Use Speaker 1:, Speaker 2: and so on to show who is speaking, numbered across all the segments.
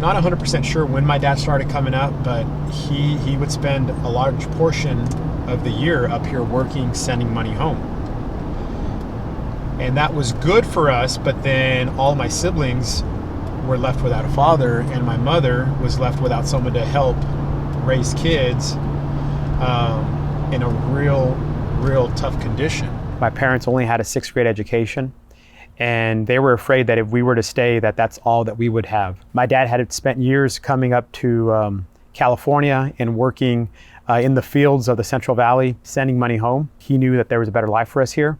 Speaker 1: not 100% sure when my dad started coming up, but he would spend a large portion of the year up here working, sending money home. And that was good for us, but then all my siblings were left without a father, and my mother was left without someone to help raise kids in a real tough condition. My parents only had a 6th grade education, and they were afraid that if we were to stay, that's all that we would have. My dad had spent years coming up to California and working in the fields of the Central Valley, sending money home. He knew that there was a better life for us here.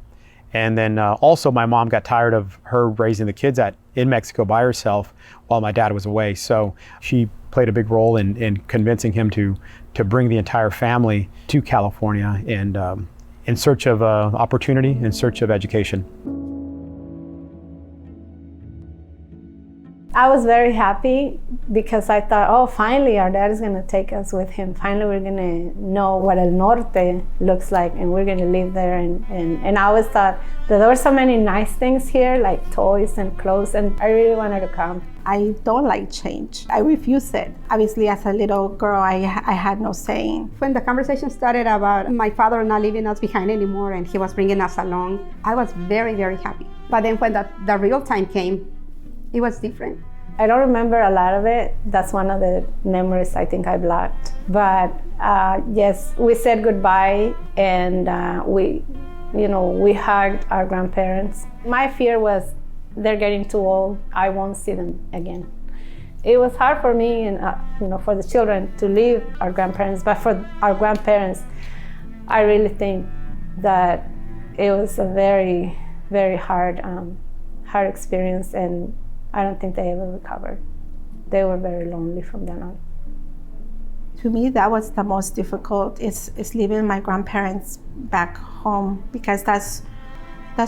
Speaker 1: And then also my mom got tired of her raising the kids in Mexico by herself while my dad was away. So she played a big role in convincing him to bring the entire family to California and in search of opportunity, in search of education.
Speaker 2: I was very happy because I thought, oh, finally our dad is going to take us with him. Finally we're going to know what El Norte looks like, and we're going to live there. And I always thought that there were so many nice things here, like toys and clothes, and I really wanted to come.
Speaker 3: I don't like change. I refuse it. Obviously, as a little girl, I had no saying.
Speaker 4: When the conversation started about my father not leaving us behind anymore and he was bringing us along, I was very, very happy. But then when the real time came, it was different.
Speaker 2: I don't remember a lot of it. That's one of the memories I think I blocked. But yes, we said goodbye, and we hugged our grandparents. My fear was they're getting too old. I won't see them again. It was hard for me and for the children to leave our grandparents, but for our grandparents, I really think that it was a very, very hard experience, and I don't think they ever recovered. They were very lonely from then on.
Speaker 3: To me, that was the most difficult, is leaving my grandparents back home, because that's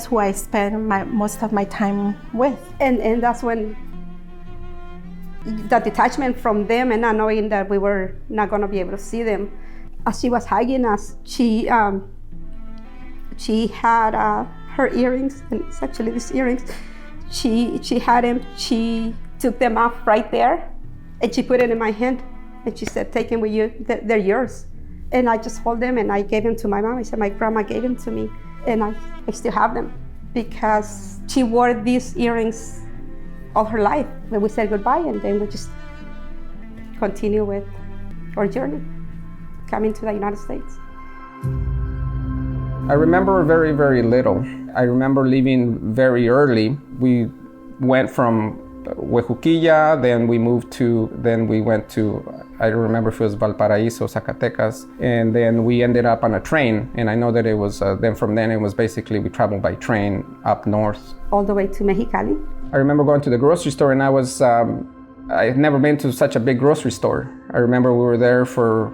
Speaker 3: who I spend most of my time with.
Speaker 4: And that's when the detachment from them and not knowing that we were not going to be able to see them. As she was hugging us, she had her earrings, and it's actually these earrings. She had them, she took them off right there, and she put it in my hand, and she said, take them with you, they're yours. And I just hold them, and I gave them to my mom. I said, my grandma gave them to me, and I still have them, because she wore these earrings all her life. When we said goodbye, and then we just continue with our journey, coming to the United States.
Speaker 5: I remember very, very little. I remember leaving very early. We went from Huejuquilla, then we went to, I don't remember if it was Valparaíso, Zacatecas, and then we ended up on a train. And I know that it was, from then it was basically, we traveled by train up north.
Speaker 4: All the way to Mexicali.
Speaker 5: I remember going to the grocery store, and I had never been to such a big grocery store. I remember we were there for,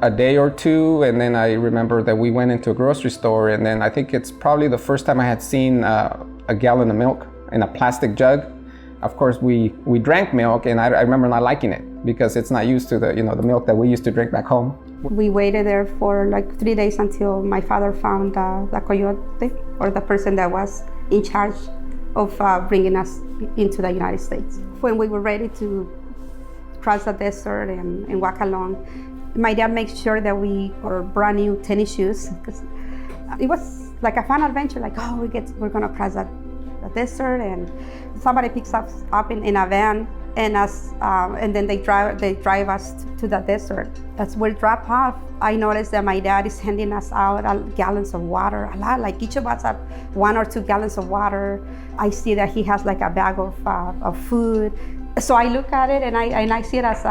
Speaker 5: a day or two, and then I remember that we went into a grocery store, and then I think it's probably the first time I had seen a gallon of milk in a plastic jug. Of course, we drank milk, and I remember not liking it because it's not used to the milk that we used to drink back home.
Speaker 4: We waited there for like 3 days until my father found the coyote, or the person that was in charge of bringing us into the United States. When we were ready to cross the desert and walk along, my dad made sure that we wore brand new tennis shoes, because it was like a fun adventure. Like, oh, we're gonna cross the desert, and somebody picks us up in a van, and then they drive us to the desert. As we drop off, I noticed that my dad is handing us out gallons of water, a lot. Like each of us have 1 or 2 gallons of water. I see that he has like a bag of food. So I look at it, and I see it as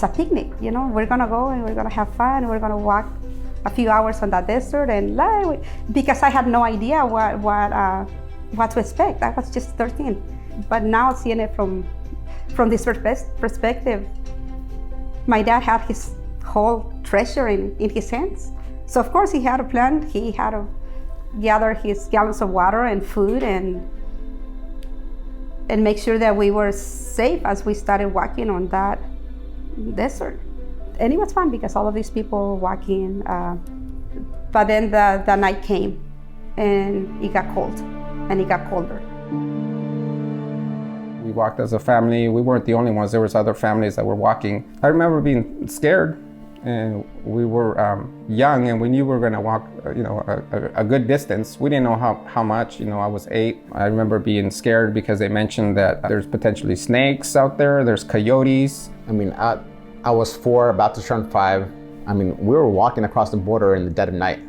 Speaker 4: a picnic. We're gonna go and we're gonna have fun, and we're gonna walk a few hours on the desert, and because I had no idea what to expect. I was just 13. But now seeing it from this perspective, my dad had his whole treasure in his hands. So of course he had a plan. He had to gather his gallons of water and food and make sure that we were safe as we started walking on that desert. And it was fun because all of these people walking, but then the night came, and it got cold, and it got colder.
Speaker 5: We walked as a family. We weren't the only ones. There was other families that were walking. I remember being scared, and we were young, and we knew we were going to walk, a good distance. We didn't know how much. I was 8. I remember being scared because they mentioned that there's potentially snakes out there. There's coyotes.
Speaker 6: I was 4, about to turn 5. We were walking across the border in the dead of night,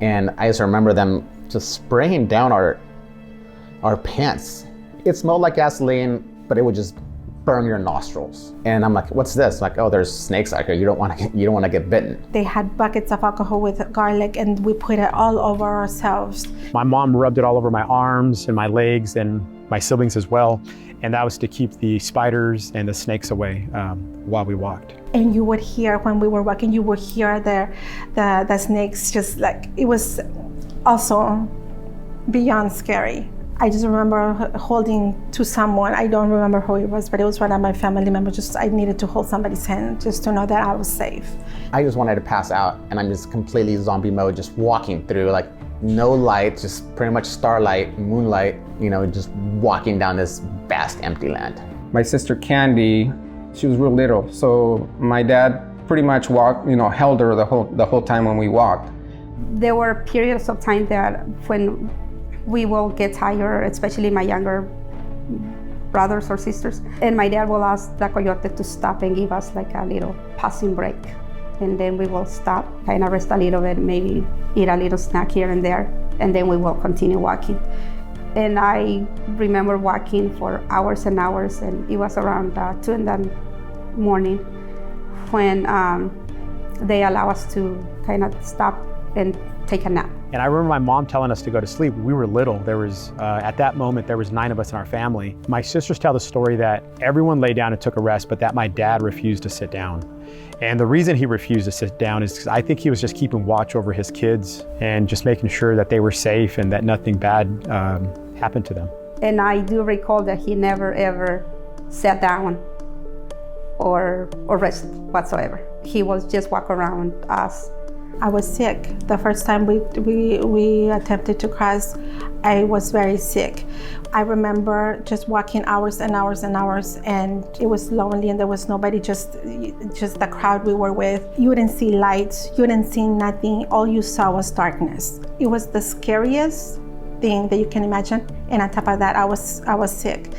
Speaker 6: and I just remember them just spraying down our pants. It smelled like gasoline, but it would just burn your nostrils. And I'm like, what's this? Like, oh, there's snakes out here. You don't want to get bitten.
Speaker 3: They had buckets of alcohol with garlic, and we put it all over ourselves.
Speaker 1: My mom rubbed it all over my arms and my legs and my siblings as well. And that was to keep the spiders and the snakes away while we walked.
Speaker 3: And you would hear, when we were walking, you would hear the snakes, just like, it was also beyond scary. I just remember holding to someone. I don't remember who it was, but it was one of my family members. I needed to hold somebody's hand just to know that I was safe.
Speaker 6: I just wanted to pass out, and I'm just completely zombie mode, just walking through, like no light, just pretty much starlight, moonlight, just walking down this vast empty land.
Speaker 5: My sister Candy, she was real little, so my dad pretty much walked, held her the whole time when we walked.
Speaker 4: There were periods of time that when we will get tired, especially my younger brothers or sisters, and my dad will ask the coyote to stop and give us like a little passing break. And then we will stop, kind of rest a little bit, maybe eat a little snack here and there, and then we will continue walking. And I remember walking for hours and hours, and it was around 2 in the morning when they allow us to kind of stop and take a nap.
Speaker 1: And I remember my mom telling us to go to sleep. We were little. There was, at that moment, there was 9 of us in our family. My sisters tell the story that everyone lay down and took a rest, but that my dad refused to sit down. And the reason he refused to sit down is because I think he was just keeping watch over his kids and just making sure that they were safe and that nothing bad happened to them.
Speaker 4: And I do recall that he never ever sat down or rest whatsoever. He was just walk around us.
Speaker 3: I was sick. The first time we attempted to cross, I was very sick. I remember just walking hours and hours and hours, and it was lonely and there was nobody, just the crowd we were with. You wouldn't see lights, you wouldn't see nothing. All you saw was darkness. It was the scariest thing that you can imagine. And on top of that, I was sick.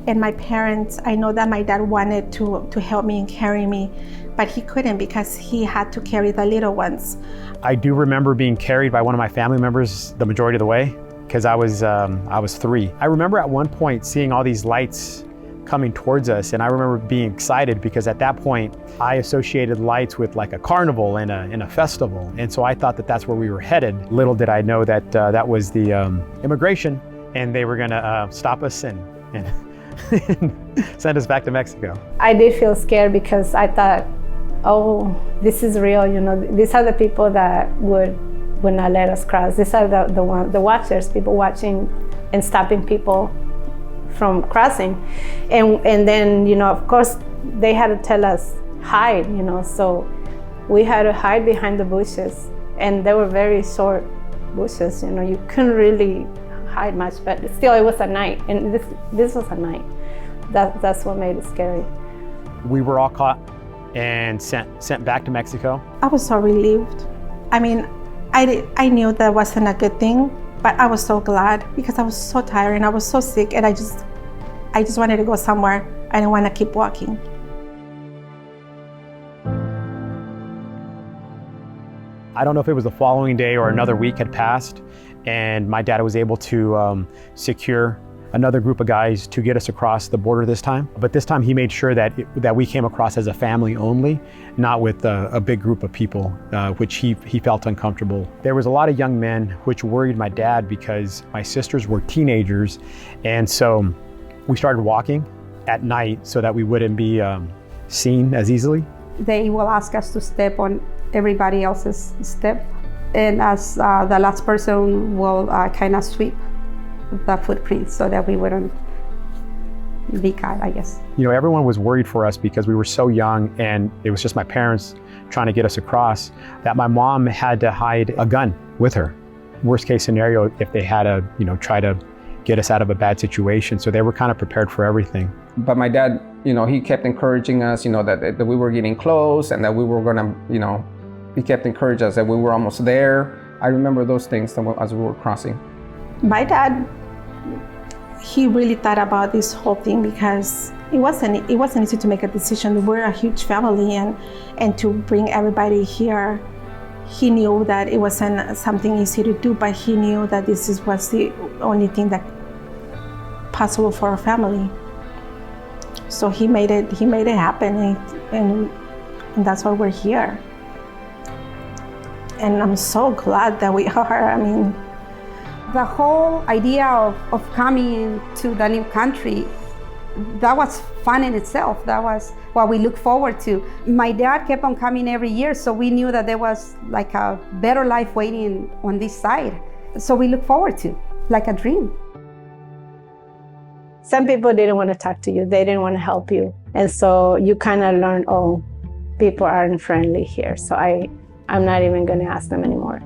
Speaker 3: And my parents, I know that my dad wanted to help me and carry me, but he couldn't because he had to carry the little ones.
Speaker 1: I do remember being carried by one of my family members the majority of the way because I was 3. I remember at one point seeing all these lights coming towards us, and I remember being excited because at that point I associated lights with like a carnival and a festival, and so I thought that that's where we were headed. Little did I know that that was the immigration, and they were gonna stop us and send us back to Mexico.
Speaker 2: I did feel scared because I thought, oh, this is real, these are the people that would not let us cross. These are the watchers, people watching and stopping people from crossing. And then, of course, they had to tell us, hide, so we had to hide behind the bushes. And they were very short bushes, you couldn't really hide much, but still it was a night, and this was a night. That's what made it scary.
Speaker 1: We were all caught and sent back to Mexico.
Speaker 3: I was so relieved. I knew that wasn't a good thing, but I was so glad because I was so tired and I was so sick, and I just wanted to go somewhere. I didn't want to keep walking.
Speaker 1: I don't know if it was the following day or another week had passed, and my dad was able to secure another group of guys to get us across the border this time. But this time he made sure that we came across as a family only, not with a big group of people, which he felt uncomfortable. There was a lot of young men which worried my dad because my sisters were teenagers, and so we started walking at night so that we wouldn't be seen as easily.
Speaker 4: They will ask us to step on everybody else's step, and as the last person will kind of sweep the footprints so that we wouldn't be caught, I guess.
Speaker 1: Everyone was worried for us because we were so young, and it was just my parents trying to get us across, that my mom had to hide a gun with her. Worst case scenario, if they had to, try to get us out of a bad situation. So they were kind of prepared for everything.
Speaker 5: But my dad, he kept encouraging us, that we were getting close and that we were gonna, he kept encouraging us that we were almost there. I remember those things as we were crossing.
Speaker 3: My dad, he really thought about this whole thing because it wasn't easy to make a decision. We're a huge family, and to bring everybody here, he knew that it wasn't something easy to do, but he knew that was the only thing that possible for our family. So he made it happen, and that's why we're here. And I'm so glad that we are. I mean,
Speaker 4: the whole idea of coming to the new country, that was fun in itself. That was what we look forward to. My dad kept on coming every year, so we knew that there was like a better life waiting on this side. So we look forward to, like a dream.
Speaker 2: Some people didn't want to talk to you. They didn't want to help you. And so you kind of learn, people aren't friendly here. So I'm not even going to ask them anymore.